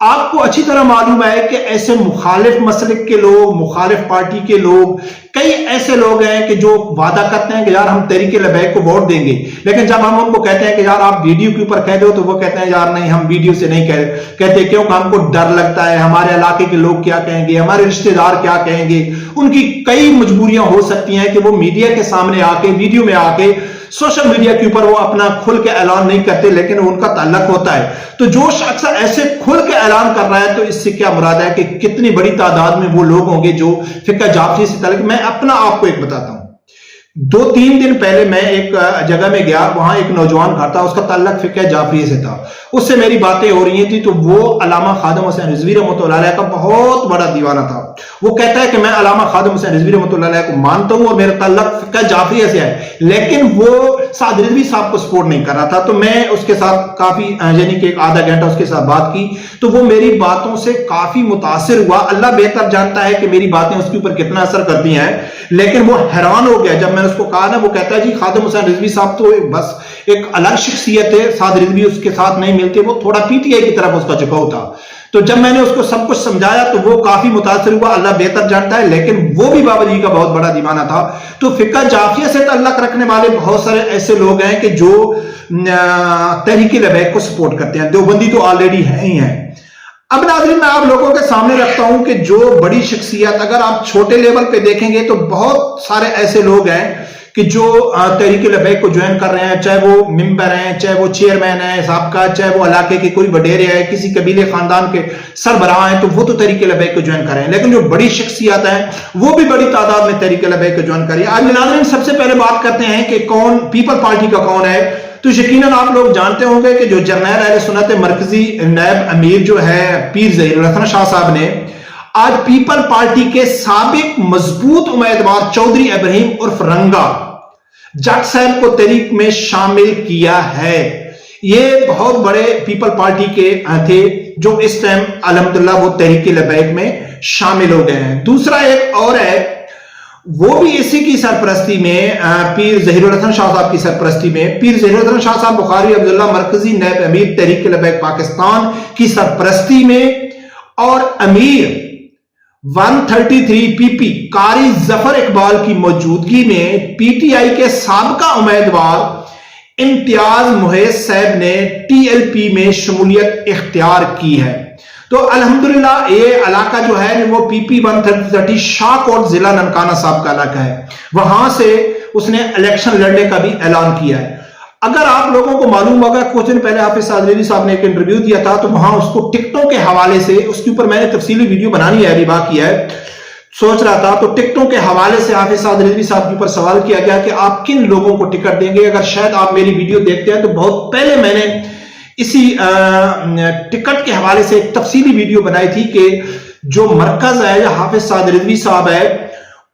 آپ کو اچھی طرح معلوم ہے کہ ایسے مخالف مسلک کے لوگ، مخالف پارٹی کے لوگ، کئی ایسے لوگ ہیں کہ جو وعدہ کرتے ہیں کہ یار ہم تحریک لبیک کو ووٹ دیں گے، لیکن جب ہم ان کو کہتے ہیں کہ یار آپ ویڈیو کے اوپر کہہ دو تو وہ کہتے ہیں یار نہیں ہم ویڈیو سے نہیں کہتے، کیونکہ ہم کو ڈر لگتا ہے ہمارے علاقے کے لوگ کیا کہیں گے، ہمارے رشتہ دار کیا کہیں گے۔ ان کی کئی مجبوریاں ہو سکتی ہیں کہ وہ میڈیا کے سامنے آ کے، ویڈیو میں آ کے، سوشل میڈیا کے اوپر وہ اپنا کھل کے اعلان نہیں کرتے، لیکن ان کا تعلق ہوتا ہے۔ تو جو شخص ایسے کھل کے اعلان کر رہا ہے تو اس سے کیا مراد ہے کہ کتنی بڑی تعداد میں وہ لوگ ہوں گے جو فقہ جعفری سے تعلق۔ میں اپنا آپ کو ایک بتاتا ہوں، 2-3 دن پہلے میں ایک جگہ میں گیا، وہاں ایک نوجوان گھر تھا، اس کا تعلق فقہ جعفری سے تھا، اس سے میری باتیں ہو رہی تھی، تو وہ علامہ خادم حسین رضوی رحمۃ اللہ علیہ کا بہت بڑا دیوانہ تھا۔ وہ کہتا ہے کہ میں علامہ خادم حسین رضوی رحمۃ اللہ علیہ کو مانتا ہوں اور میرا تعلق فقہ جعفری سے ہے، لیکن وہ سعد رضوی صاحب کو سپورٹ نہیں کر رہا تھا۔ تو میں اس کے ساتھ کافی یعنی کہ 1/2 گھنٹہ اس کے ساتھ بات کی، تو وہ میری باتوں سے کافی متاثر ہوا۔ اللہ بہتر جانتا ہے کہ میری باتیں اس کے اوپر کتنا اثر کرتی ہیں، لیکن وہ حیران ہو گیا جب میں نے اس کو کہا نا، وہ کہتا ہے جی خادم حسین رضوی صاحب تو بس ایک الگ شخصیت ہے، سعد رضوی اس کے ساتھ نہیں ملتے، وہ تھوڑا پی ٹی آئی کی طرف اس کا جھکاؤ تھا۔ تو جب میں نے اس کو سب کچھ سمجھایا تو وہ کافی متاثر ہوا، اللہ بہتر جانتا ہے، لیکن وہ بھی بابا جی کا بہت بڑا دیوانہ تھا۔ تو فقہ جعفریہ سے تعلق رکھنے والے بہت سارے ایسے لوگ ہیں کہ جو تحریک لبیک کو سپورٹ کرتے ہیں، دیوبندی تو آلریڈی ہیں ہی ہیں۔ اب ناظرین میں آپ لوگوں کے سامنے رکھتا ہوں کہ جو بڑی شخصیت، اگر آپ چھوٹے لیول پہ دیکھیں گے تو بہت سارے ایسے لوگ ہیں کہ جو تحریک لبیک کو جوائن کر رہے ہیں، چاہے وہ ممبر ہیں، چاہے وہ چیئرمین ہیں سابقہ، چاہے وہ علاقے کے کوئی وڈیرے ہیں، کسی قبیلے خاندان کے سربراہ ہیں، تو وہ تو تحریک لبیک کو جوائن کر رہے ہیں، لیکن جو بڑی شخصیات ہیں وہ بھی بڑی تعداد میں تحریک لبیک کو جوائن کر رہی ہیں۔ آج ناظرین سب سے پہلے بات کرتے ہیں کہ کون پیپل پارٹی کا کون ہے۔ تو یقیناً آپ لوگ جانتے ہوں گے کہ جو جرنیل اہل سنت مرکزی نائب امیر جو ہے پیر ظہیر الحسن شاہ صاحب نے آج پیپل پارٹی کے سابق مضبوط امیدوار چودھری ابراہیم عرف رنگا جٹ صاحب کو تحریک میں شامل کیا ہے۔ یہ بہت بڑے پیپل پارٹی کے تھے جو اس ٹائم الحمدللہ وہ تحریک لبیک میں شامل ہو گئے ہیں۔ دوسرا ایک اور ہے، وہ بھی اسی کی سرپرستی میں، پیر ظہیر الحسن شاہ صاحب کی سرپرستی میں، پیر ظہیر الحسن شاہ صاحب بخاری عبداللہ مرکزی نائب امیر تحریک لبیک پاکستان کی سرپرستی میں، اور امیر 133 پی پی قاری ظفر اقبال کی موجودگی میں پی ٹی آئی کے سابقہ امیدوار امتیاز محیط صاحب نے ٹی ایل پی میں شمولیت اختیار کی ہے۔ تو الحمدللہ یہ علاقہ جو ہے وہ پی پی 130 شاہ کوٹ ضلع ننکانہ صاحب کا علاقہ ہے، وہاں سے اس نے الیکشن لڑنے کا بھی اعلان کیا ہے۔ اگر آپ لوگوں کو معلوم ہوگا، کچھ دن پہلے حافظ سعد رضوی صاحب نے ایک انٹرویو دیا تھا، تو وہاں اس کو ٹکٹوں کے حوالے سے، اس کے اوپر میں نے تفصیلی ویڈیو بنانی ہے، ابھی باقی ہے، سوچ رہا تھا، تو ٹکٹوں کے حوالے سے حافظ سعد رضوی صاحب کے اوپر سوال کیا گیا کہ آپ کن لوگوں کو ٹکٹ دیں گے۔ اگر شاید آپ میری ویڈیو دیکھتے ہیں تو بہت پہلے میں نے اسی ٹکٹ کے حوالے سے ایک تفصیلی ویڈیو بنائی تھی کہ جو مرکز ہے یا حافظ سعد رضوی صاحب ہے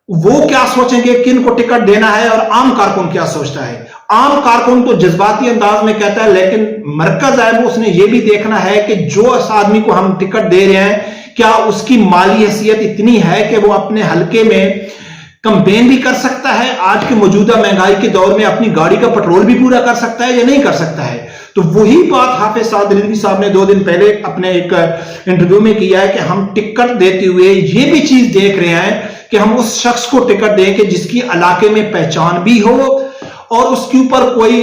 وہ کیا سوچیں گے، کن کو ٹکٹ دینا ہے، اور عام کارکن کیا سوچتا ہے۔ عام کارکن تو جذباتی انداز میں کہتا ہے، لیکن مرکز ہے وہ اس نے یہ بھی دیکھنا ہے کہ جو اس آدمی کو ہم ٹکٹ دے رہے ہیں کیا اس کی مالی حیثیت اتنی ہے کہ وہ اپنے حلقے میں کمپین بھی کر سکتا ہے، آج کے موجودہ مہنگائی کے دور میں اپنی گاڑی کا پیٹرول بھی پورا کر سکتا ہے یا نہیں کر سکتا ہے۔ تو وہی بات حافظ سعد رضوی صاحب نے 2 دن پہلے اپنے ایک انٹرویو میں کیا ہے کہ ہم ٹکٹ دیتے ہوئے یہ بھی چیز دیکھ رہے ہیں کہ ہم اس شخص کو ٹکٹ دیں کہ جس کی علاقے میں پہچان بھی ہو اور اس کے اوپر کوئی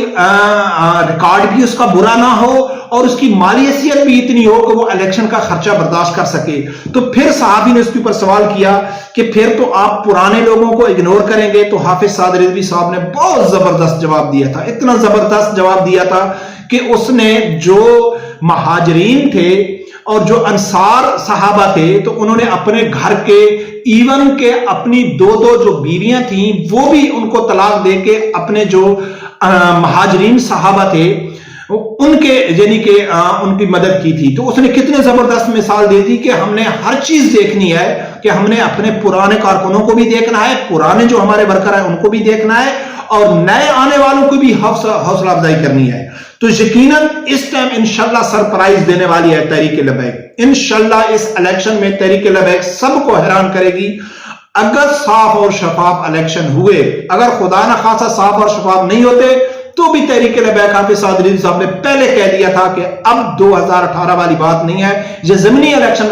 ریکارڈ بھی اس کا برا نہ ہو اور اس کی مالی حیثیت بھی اتنی ہو کہ وہ الیکشن کا خرچہ برداشت کر سکے۔ تو پھر صحابی نے اس کے اوپر سوال کیا کہ پھر تو آپ پرانے لوگوں کو اگنور کریں گے، تو حافظ سعد رضوی صاحب نے بہت زبردست جواب دیا تھا، اتنا زبردست جواب دیا تھا کہ اس نے جو مہاجرین تھے اور جو انصار صحابہ تھے تو انہوں نے اپنے گھر کے ایون کے اپنی 2 جو بیویاں تھیں وہ بھی ان کو طلاق دے کے اپنے جو مہاجرین صحابہ تھے ان کے یعنی کہ ان کی مدد کی تھی۔ تو اس نے کتنے زبردست مثال دی تھی کہ ہم نے ہر چیز دیکھنی ہے، کہ ہم نے اپنے پرانے کارکنوں کو بھی دیکھنا ہے، پرانے جو ہمارے ورکر ہیں ان کو بھی دیکھنا ہے، اور نئے آنے والوں کو بھی حوصلہ افزائی کرنی ہے۔ تو یقیناً اس ٹائم انشاءاللہ سرپرائز دینے والی ہے تحریک لبیک، انشاءاللہ اس الیکشن میں تحریک لبیک سب کو حیران کرے گی۔ اگر صاف اور شفاف الیکشن ہوئے، اگر خدا نخواستہ صاف اور شفاف نہیں ہوتے تو تو بھی تحریک لبیک حافظ سعد رضوی صاحب نے پہلے کہہ دیا تھا کہ اب 2018 والی بات نہیں ہے، یہ ضمنی الیکشن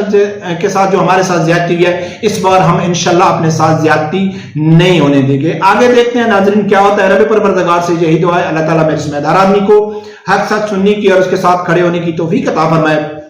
کے ساتھ جو ہمارے ساتھ زیادتی ہوئی ہے اس بار ہم انشاءاللہ اپنے ساتھ زیادتی نہیں ہونے دیں گے۔ آگے دیکھتے ہیں ناظرین کیا ہوتا ہے۔ رب پروردگار سے یہی دعا ہے اللہ تعالیٰ میرے سمیت ہر آدمی کو حق سچ سننے کی اور اس کے ساتھ کھڑے ہونے کی توفیق عطا فرمائے۔